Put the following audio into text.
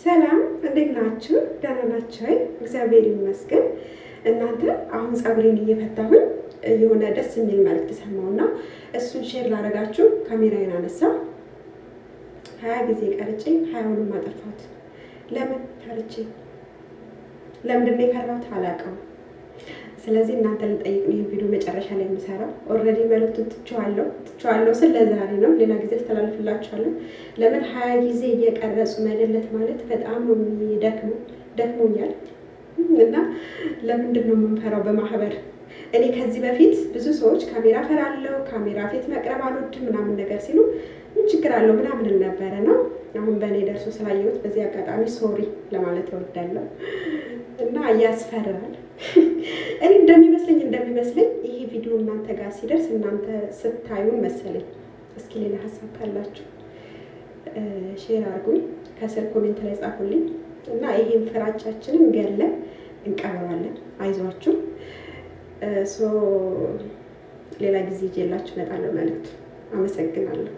ሰላም እንዴት ናችሁ? ደህና ናችሁ? እግዚአብሔር ይመስገን። እናንተ አሁን ፀጉሬን እየፈታሁኝ የሆነ ደስ የሚል መልዕክት ሰማሁና እሱን ሼር ላደርጋችሁ ካሜራዬን አነሳሁ። 20 ጊዜ ቀርጬ 20ውንም አጠፋሁት። ለምን ፈርቼ? ለምንድን ነው የፈራሁት? አላውቀውም። ስለዚህ እናንተ ልጠይቅ ነው ቪዲዮ መጨረሻ ላይ የምሰራው። ኦልሬዲ መልዕክቱን ትቼዋለሁ ስል ለዛሬ ነው፣ ሌላ ጊዜ አስተላልፍላችኋለሁ። ለምን 20 ጊዜ እየቀረጹ መደለት ማለት በጣም ነው ደክሞኛል። እና ለምንድን ነው የምንፈራው በማህበር? እኔ ከዚህ በፊት ብዙ ሰዎች ካሜራ ፈራለሁ፣ ካሜራ ፊት መቅረብ አልወድም ምናምን ነገር ሲሉ ምን ችግር አለው ምናምን ነበረ ነው። አሁን በእኔ ደርሶ ስላየሁት በዚህ አጋጣሚ ሶሪ ለማለት እወዳለሁ። እና ያስፈራል። እኔ እንደሚመስለኝ ይሄ ቪዲዮ እናንተ ጋር ሲደርስ እናንተ ስታዩን መሰለኝ። እስኪ ሌላ ሀሳብ ካላችሁ ሼር አድርጉኝ፣ ከስር ኮሜንት ላይ ጻፉልኝ እና ይሄን ፍራቻችንን ገለን እንቀበራለን። አይዟችሁ። ሌላ ጊዜ ይዤላችሁ እመጣለሁ መልዕክቱ። አመሰግናለሁ።